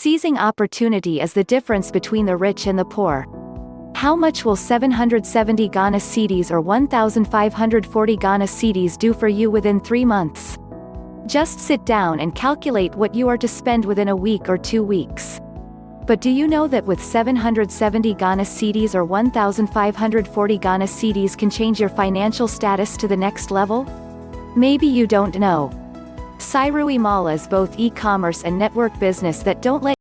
Seizing opportunity is the difference between the rich and the poor. How much will 770 Ghana cedis or 1,540 Ghana cedis do for you within 3 months? Just sit down and calculate what you are to spend within a week or 2 weeks. But do you know that with 770 Ghana cedis or 1,540 Ghana cedis can change your financial status to the next level? Maybe you don't know. Sairui Mall is both e-commerce and network business that don't let.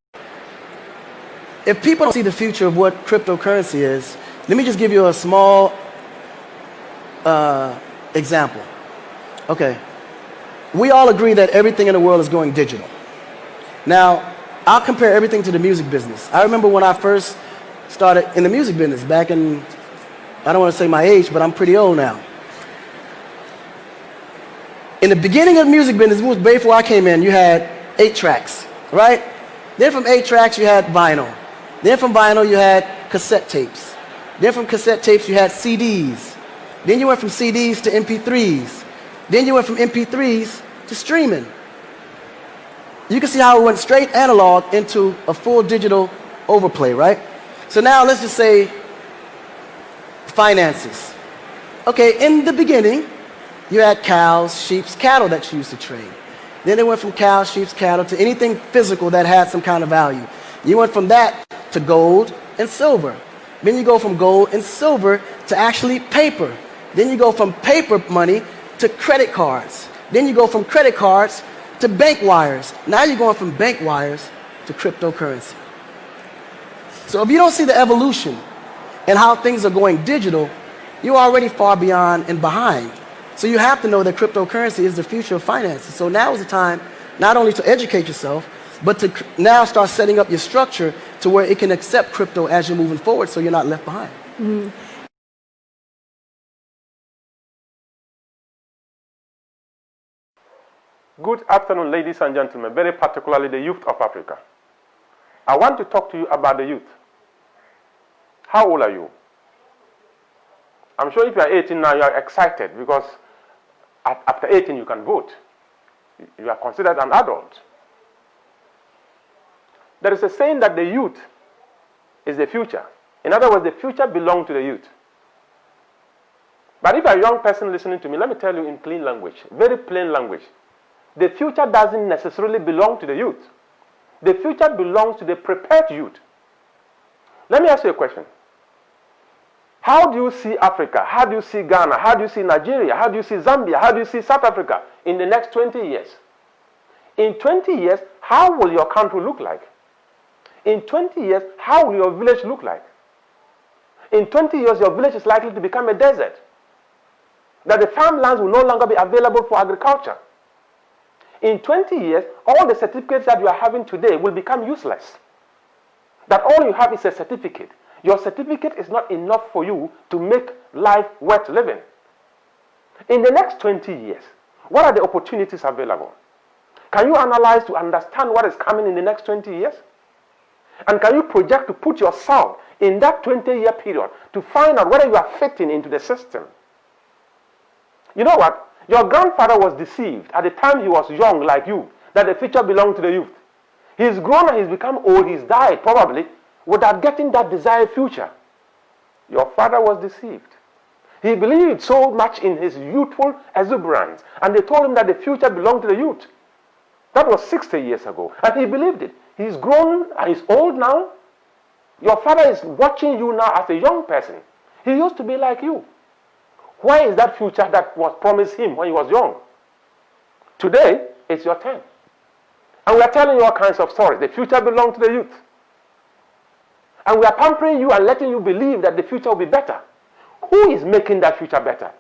If people don't see the future of what cryptocurrency is, let me just give you a small example. Okay, we all agree that everything in the world is going digital. Now, I'll compare everything to the music business. I remember when I first started in the music business back in, I don't want to say my age, but I'm pretty old now. In the beginning of the music business, it was before I came in, you had 8 tracks, right? Then from 8 tracks, you had vinyl. Then from vinyl, you had cassette tapes. Then from cassette tapes, you had CDs. Then you went from CDs to MP3s. Then you went from MP3s to streaming. You can see how it went straight analog into a full digital overplay, right? So now let's just say finances. Okay, in the beginning, you had cows, sheep, cattle that you used to trade. Then it went from cows, sheep, cattle to anything physical that had some kind of value. You went from that to gold and silver. Then you go from gold and silver to actually paper. Then you go from paper money to credit cards. Then you go from credit cards to bank wires. Now you're going from bank wires to cryptocurrency. So if you don't see the evolution and how things are going digital, you're already far beyond and behind. So you have to know that cryptocurrency is the future of finances. So now is the time not only to educate yourself, but to now start setting up your structure to where it can accept crypto as you're moving forward so you're not left behind. Mm-hmm. Good afternoon, ladies and gentlemen, very particularly the youth of Africa. I want to talk to you about the youth. How old are you? I'm sure if you are 18 now, you are excited because after 18 you can vote. You are considered an adult. There is a saying that the youth is the future. In other words, the future belongs to the youth. But if you're a young person listening to me, let me tell you in plain language, very plain language. The future doesn't necessarily belong to the youth. The future belongs to the prepared youth. Let me ask you a question. How do you see Africa? How do you see Ghana? How do you see Nigeria? How do you see Zambia? How do you see South Africa in the next 20 years? In 20 years, how will your country look like? In 20 years, how will your village look like? In 20 years, your village is likely to become a desert. That the farmlands will no longer be available for agriculture. In 20 years, all the certificates that you are having today will become useless. That all you have is a certificate. Your certificate is not enough for you to make life worth living. In the next 20 years, what are the opportunities available? Can you analyze to understand what is coming in the next 20 years? And can you project to put yourself in that 20-year period to find out whether you are fitting into the system? You know what? Your grandfather was deceived at the time he was young like you, that the future belonged to the youth. He's grown and he's become old, he's died probably, without getting that desired future. Your father was deceived. He believed so much in his youthful exuberance, and they told him that the future belonged to the youth. That was 60 years ago, and he believed it. He's grown and he's old now. Your father is watching you now as a young person. He used to be like you. Where is that future that was promised him when he was young? Today, it's your turn. And we are telling you all kinds of stories. The future belongs to the youth. And we are pampering you and letting you believe that the future will be better. Who is making that future better?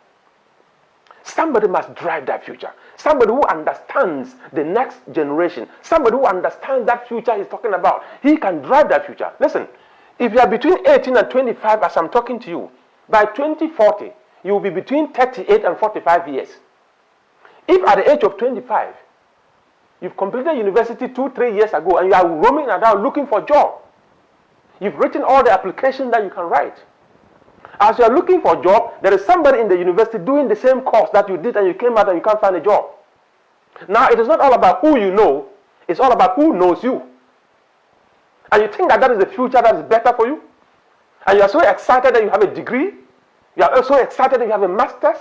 Somebody must drive that future. Somebody who understands the next generation. Somebody who understands that future he's talking about. He can drive that future. Listen, if you are between 18 and 25 as I'm talking to you, by 2040, you will be between 38 and 45 years. If at the age of 25, you've completed university 2-3 years ago and you are roaming around looking for a job, you've written all the applications that you can write. As you are looking for a job, there is somebody in the university doing the same course that you did and you came out and you can't find a job. Now, it is not all about who you know, it's all about who knows you. And you think that that is the future that is better for you? And you are so excited that you have a degree? You are also excited that you have a master's?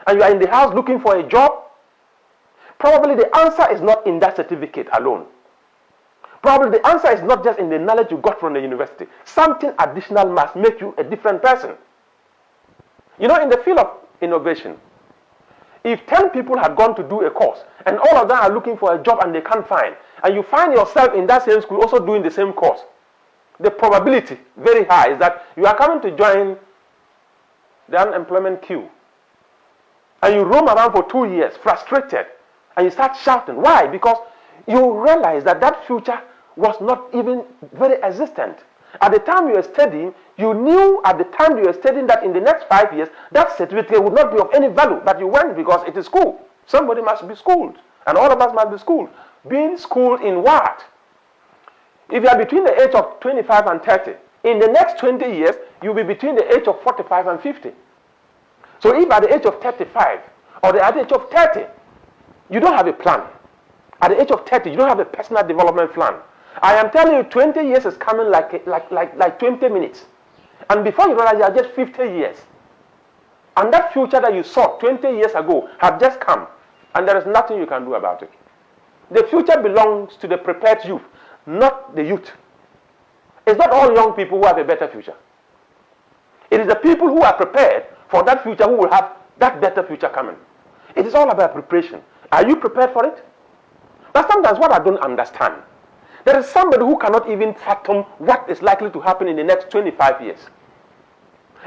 And you are in the house looking for a job? Probably the answer is not in that certificate alone. Probably the answer is not just in the knowledge you got from the university. Something additional must make you a different person. You know, in the field of innovation, if 10 people had gone to do a course and all of them are looking for a job and they can't find, and you find yourself in that same school also doing the same course, the probability very high is that you are coming to join the unemployment queue. And you roam around for 2 years frustrated and you start shouting. Why? Because you realize that that future was not even very existent. At the time you were studying, you knew at the time you were studying that in the next 5 years, that certificate would not be of any value, but you went because it is school. Somebody must be schooled, and all of us must be schooled. Being schooled in what? If you are between the age of 25 and 30, in the next 20 years, you'll be between the age of 45 and 50. So if at the age of 35, or at the age of 30, you don't have a plan. At the age of 30, you don't have a personal development plan. I am telling you, 20 years is coming like 20 minutes. And before you realize, you are just 50 years. And that future that you saw 20 years ago have just come. And there is nothing you can do about it. The future belongs to the prepared youth, not the youth. It's not all young people who have a better future. It is the people who are prepared for that future who will have that better future coming. It is all about preparation. Are you prepared for it? But sometimes what I don't understand, there is somebody who cannot even fathom what is likely to happen in the next 25 years.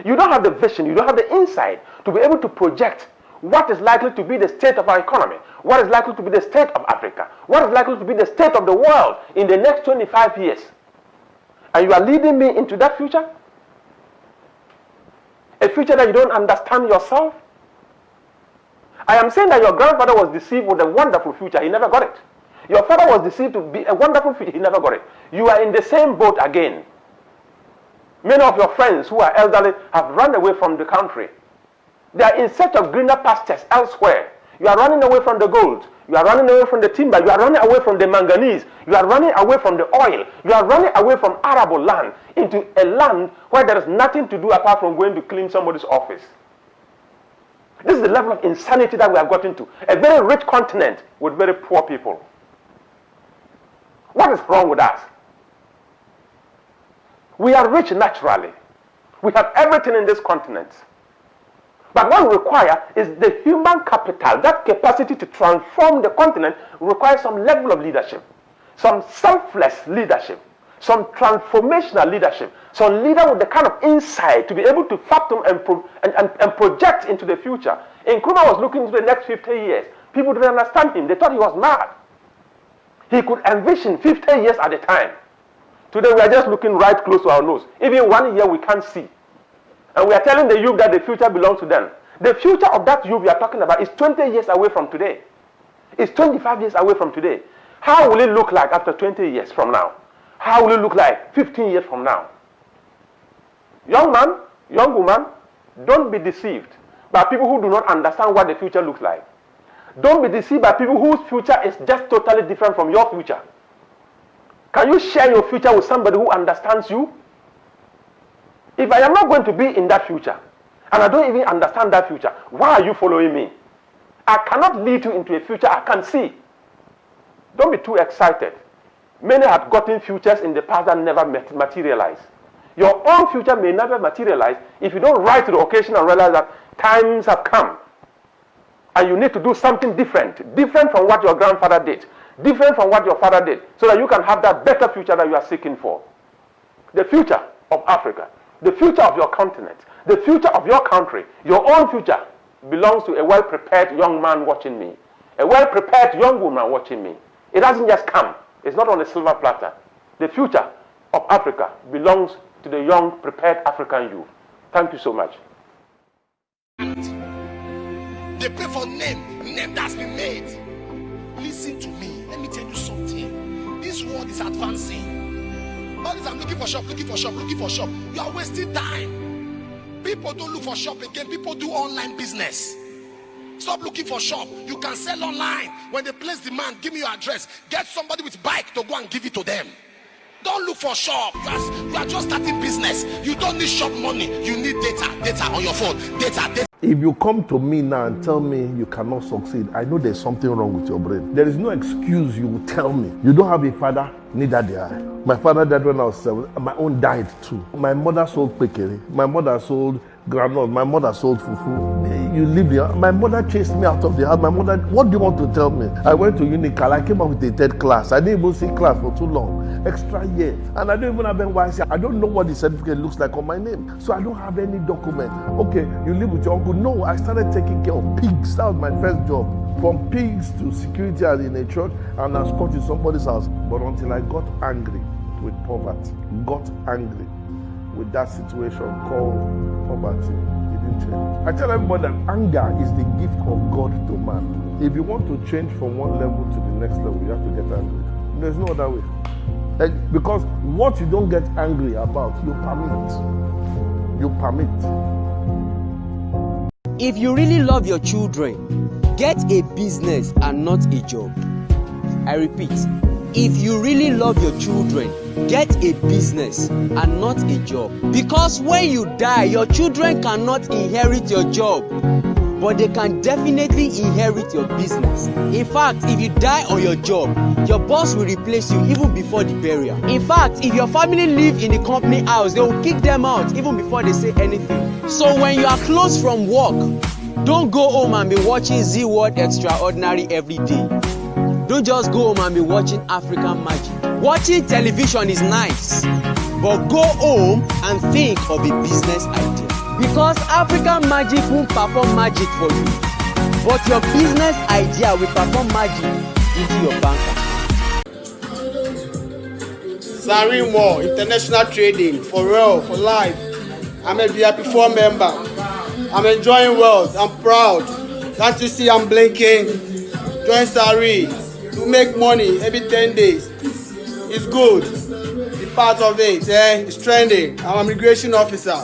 You don't have the vision, you don't have the insight to be able to project what is likely to be the state of our economy, what is likely to be the state of Africa, what is likely to be the state of the world in the next 25 years. And you are leading me into that future? A future that you don't understand yourself? I am saying that your grandfather was deceived with a wonderful future. He never got it. Your father was deceived to be a wonderful future. He never got it. You are in the same boat again. Many of your friends who are elderly have run away from the country. They are in search of greener pastures elsewhere. You are running away from the gold. You are running away from the timber. You are running away from the manganese. You are running away from the oil. You are running away from arable land into a land where there is nothing to do apart from going to clean somebody's office. This is the level of insanity that we have gotten to. A very rich continent with very poor people. What is wrong with us? We are rich naturally. We have everything in this continent. But what we require is the human capital. That capacity to transform the continent requires some level of leadership. Some selfless leadership. Some transformational leadership. Some leader with the kind of insight to be able to fathom and project into the future. Nkrumah was looking into the next 50 years. People didn't understand him. They thought he was mad. He could envision 50 years at a time. Today we are just looking right close to our nose. Even 1 year we can't see. And we are telling the youth that the future belongs to them. The future of that youth we are talking about is 20 years away from today. It's 25 years away from today. How will it look like after 20 years from now? How will it look like 15 years from now? Young man, young woman, don't be deceived by people who do not understand what the future looks like. Don't be deceived by people whose future is just totally different from your future. Can you share your future with somebody who understands you? If I am not going to be in that future, and I don't even understand that future, why are you following me? I cannot lead you into a future I can't see. Don't be too excited. Many have gotten futures in the past that never materialized. Your own future may never materialize if you don't rise to the occasion and realize that times have come. And you need to do something different from what your grandfather did, different from what your father did, so that you can have that better future that you are seeking for. The future of Africa, the future of your continent, the future of your country, your own future belongs to a well-prepared young man watching me, a well-prepared young woman watching me. It doesn't just come. It's not on a silver platter. The future of Africa belongs to the young, prepared African youth. Thank you so much. They pray for name that's been made. Listen to me. Let me tell you something. This world is advancing. All this I'm looking for shop. You are wasting time. People don't look for shop again. People do online business. Stop looking for shop. You can sell online. When they place demand, give me your address. Get somebody with bike to go and give it to them. Don't look for shop. You are just starting business. You don't need shop money. You need data on your phone. Data. If you come to me now and tell me you cannot succeed, I know there's something wrong with your brain. There is no excuse you will tell me. You don't have a father, neither do I. My father died when I was 7. My own died too. My mother sold pekere. My mother sold granite. My mother sold fufu. You live there. My mother chased me out of the house. My mother, what do you want to tell me? I went to Unical. I came up with a 3rd class. I didn't even see class for too long. Extra year. And I don't even have NYC. I don't know what the certificate looks like on my name. So I don't have any document. Okay, you live with your uncle. No, I started taking care of pigs. That was my first job. From pigs to security in a church, and I was caught in somebody's house. But until I got angry with poverty, got angry with that situation called poverty, it didn't change. I tell everybody that anger is the gift of God to man. If you want to change from one level to the next level, you have to get angry. There's no other way. Because what you don't get angry about, you permit. You permit. If you really love your children, get a business and not a job. I repeat, if you really love your children, get a business and not a job. Because when you die, your children cannot inherit your job, but they can definitely inherit your business. In fact, if you die on your job, your boss will replace you even before the burial. In fact, if your family live in the company house, they will kick them out even before they say anything. So when you are closed from work, don't go home and be watching Z World Extraordinary every day. Don't just go home and be watching African Magic. Watching television is nice, but go home and think of a business idea. Because African Magic won't perform magic for you, but your business idea will perform magic into your bank account. Sairui International Trading, for real, for life. I'm a VIP4 member. I'm enjoying wealth. I'm proud. Can't you see I'm blinking? Join Sairui. You make money every 10 days. It's good. Be part of it. It's trending. I'm an immigration officer.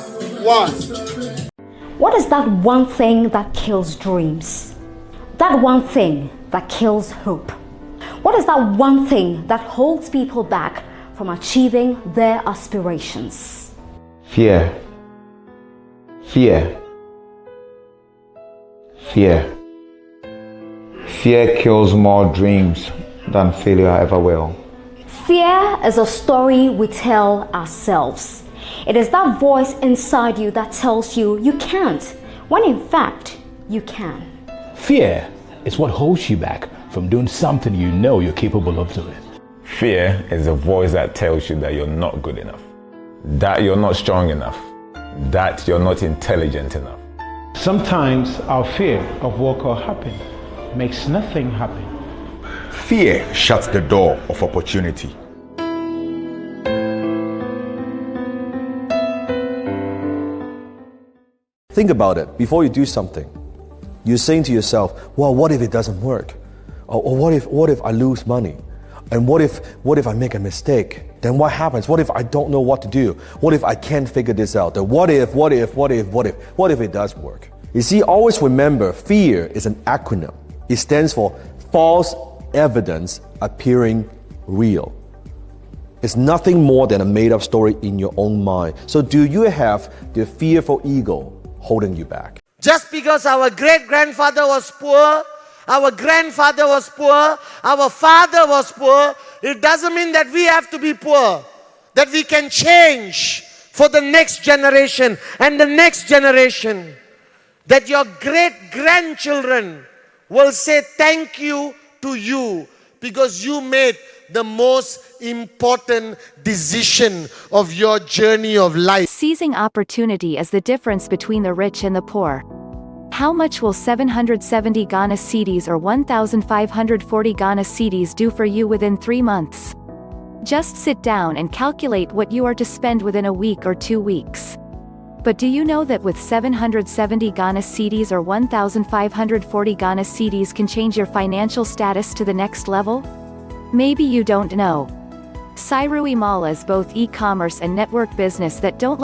What is that one thing that kills dreams? That one thing that kills hope? What is that one thing that holds people back from achieving their aspirations? Fear. Fear. Fear. Fear kills more dreams than failure ever will. Fear is a story we tell ourselves. It is that voice inside you that tells you you can't, when in fact you can. Fear is what holds you back from doing something you know you're capable of doing. Fear is a voice that tells you that you're not good enough, that you're not strong enough, that you're not intelligent enough. Sometimes our fear of what could happen makes nothing happen. Fear shuts the door of opportunity. Think about it. Before you do something, you're saying to yourself, well, what if it doesn't work? Or what if I lose money? And what if I make a mistake? Then what happens? What if I don't know what to do? What if I can't figure this out? Then what if it does work? You see, always remember, fear is an acronym. It stands for false evidence appearing real. It's nothing more than a made-up story in your own mind. So do you have the fearful ego holding you back? Just because our great-grandfather was poor, our grandfather was poor, our father was poor, it doesn't mean that we have to be poor. That we can change for the next generation and the next generation. That your great-grandchildren will say thank you to you because you made the most important decision of your journey of life. Seizing opportunity is the difference between the rich and the poor. How much will 770 Ghana cedis or 1,540 Ghana cedis do for you within 3 months? Just sit down and calculate what you are to spend within a week or 2 weeks. But do you know that with 770 Ghana cedis or 1,540 Ghana cedis can change your financial status to the next level? Maybe you don't know. Sairui Mall is both e-commerce and network business that don't